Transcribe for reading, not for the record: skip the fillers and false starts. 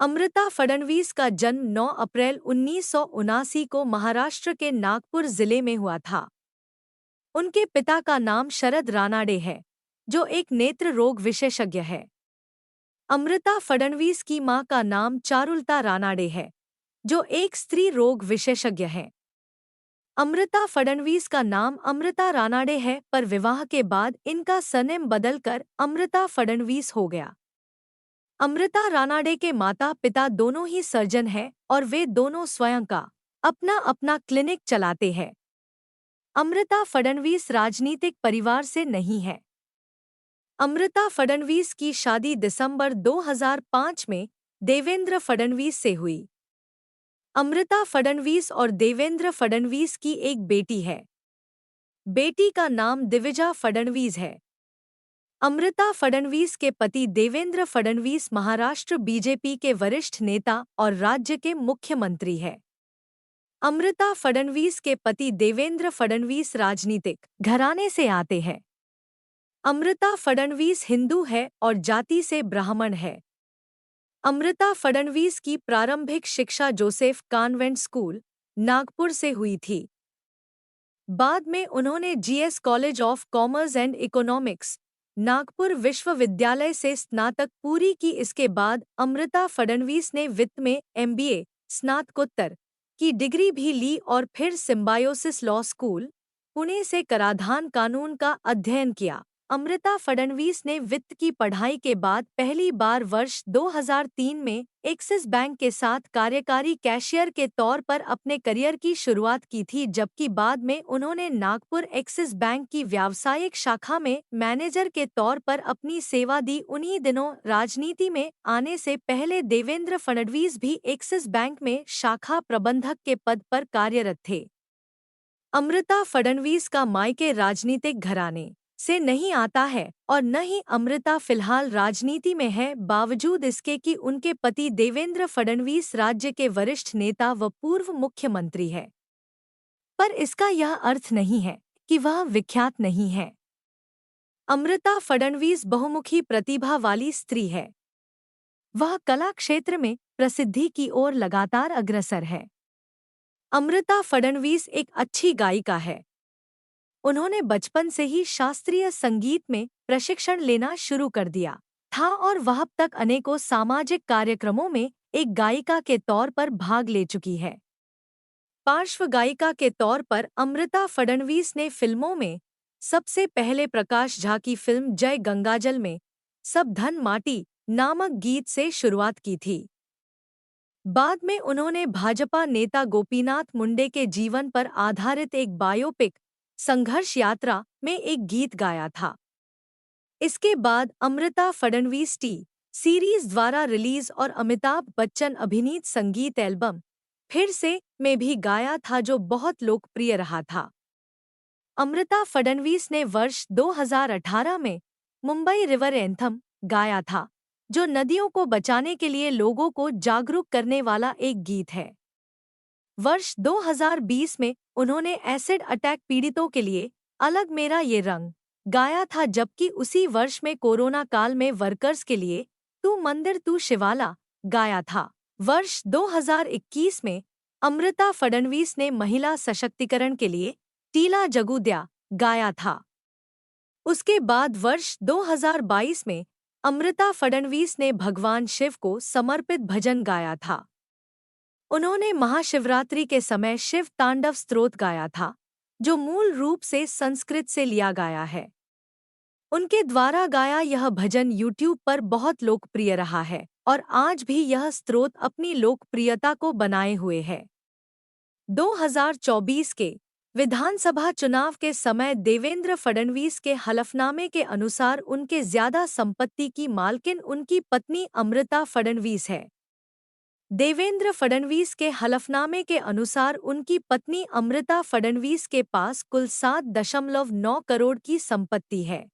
अमृता फडणवीस का जन्म 9 अप्रैल 1979 को महाराष्ट्र के नागपुर जिले में हुआ था। उनके पिता का नाम शरद रानाडे है, जो एक नेत्र रोग विशेषज्ञ है। अमृता फडणवीस की मां का नाम चारुलता रानाडे है, जो एक स्त्री रोग विशेषज्ञ है। अमृता फडणवीस का नाम अमृता रानाडे है, पर विवाह के बाद इनका सरनेम बदलकर अमृता फडणवीस हो गया। अमृता रानाडे के माता पिता दोनों ही सर्जन हैं और वे दोनों स्वयं का अपना अपना क्लिनिक चलाते हैं। अमृता फडणवीस राजनीतिक परिवार से नहीं है। अमृता फडणवीस की शादी दिसंबर 2005 में देवेंद्र फडणवीस से हुई। अमृता फडणवीस और देवेंद्र फडणवीस की एक बेटी है। बेटी का नाम दिविजा फडणवीस है। अमृता फडणवीस के पति देवेंद्र फडणवीस महाराष्ट्र बीजेपी के वरिष्ठ नेता और राज्य के मुख्यमंत्री हैं। अमृता फडणवीस के पति देवेंद्र फडणवीस राजनीतिक घराने से आते हैं। अमृता फडणवीस हिंदू है और जाति से ब्राह्मण है। अमृता फडणवीस की प्रारंभिक शिक्षा जोसेफ कॉन्वेंट स्कूल, नागपुर से हुई थी। बाद में उन्होंने GS college of commerce and economics, Nagpur विश्वविद्यालय से स्नातक पूरी की। इसके बाद अमृता फडणवीस ने वित्त में एमबीए स्नातकोत्तर की डिग्री भी ली और फिर सिम्बायोसिस लॉ स्कूल, पुणे से कराधान कानून का अध्ययन किया। अमृता फडणवीस ने वित्त की पढ़ाई के बाद पहली बार वर्ष 2003 में एक्सिस बैंक के साथ कार्यकारी कैशियर के तौर पर अपने करियर की शुरुआत की थी, जबकि बाद में उन्होंने नागपुर एक्सिस बैंक की व्यावसायिक शाखा में मैनेजर के तौर पर अपनी सेवा दी। उन्हीं दिनों राजनीति में आने से पहले देवेंद्र फडणवीस भी एक्सिस बैंक में शाखा प्रबंधक के पद पर कार्यरत थे। अमृता फडणवीस का मायके राजनीतिक घराने से नहीं आता है और न ही अमृता फिलहाल राजनीति में है, बावजूद इसके कि उनके पति देवेंद्र फडणवीस राज्य के वरिष्ठ नेता व पूर्व मुख्यमंत्री है। पर इसका यह अर्थ नहीं है कि वह विख्यात नहीं है। अमृता फडणवीस बहुमुखी प्रतिभा वाली स्त्री है। वह कला क्षेत्र में प्रसिद्धि की ओर लगातार अग्रसर है। अमृता फडणवीस एक अच्छी गायिका है। उन्होंने बचपन से ही शास्त्रीय संगीत में प्रशिक्षण लेना शुरू कर दिया था और वह अब तक अनेकों सामाजिक कार्यक्रमों में एक गायिका के तौर पर भाग ले चुकी है। पार्श्व गायिका के तौर पर अमृता फडणवीस ने फिल्मों में सबसे पहले प्रकाश झा की फिल्म जय गंगाजल में सब धन माटी नामक गीत से शुरुआत की थी। बाद में उन्होंने भाजपा नेता गोपीनाथ मुंडे के जीवन पर आधारित एक बायोपिक संघर्ष यात्रा में एक गीत गाया था। इसके बाद अमृता फडणवीस टी सीरीज द्वारा रिलीज और अमिताभ बच्चन अभिनीत संगीत एल्बम फिर से में भी गाया था, जो बहुत लोकप्रिय रहा था। अमृता फडणवीस ने वर्ष 2018 में मुंबई रिवर एंथम गाया था, जो नदियों को बचाने के लिए लोगों को जागरूक करने वाला एक गीत है। वर्ष 2020 में उन्होंने एसिड अटैक पीड़ितों के लिए अलग मेरा ये रंग गाया था, जबकि उसी वर्ष में कोरोना काल में वर्कर्स के लिए तू मंदिर तू शिवाला गाया था। वर्ष 2021 में अमृता फडणवीस ने महिला सशक्तिकरण के लिए टीला जगूद्या गाया था। उसके बाद वर्ष 2022 में अमृता फडणवीस ने भगवान शिव को समर्पित भजन गाया था। उन्होंने महाशिवरात्रि के समय शिव तांडव स्तोत्र गाया था, जो मूल रूप से संस्कृत से लिया गया है। उनके द्वारा गाया यह भजन यूट्यूब पर बहुत लोकप्रिय रहा है और आज भी यह स्तोत्र अपनी लोकप्रियता को बनाए हुए है। 2024 के विधानसभा चुनाव के समय देवेंद्र फडणवीस के हलफनामे के अनुसार उनके ज्यादा संपत्ति की मालकिन उनकी पत्नी अमृता फडणवीस है। देवेंद्र फडणवीस के हलफनामे के अनुसार उनकी पत्नी अमृता फडणवीस के पास कुल 7.9 करोड़ की संपत्ति है।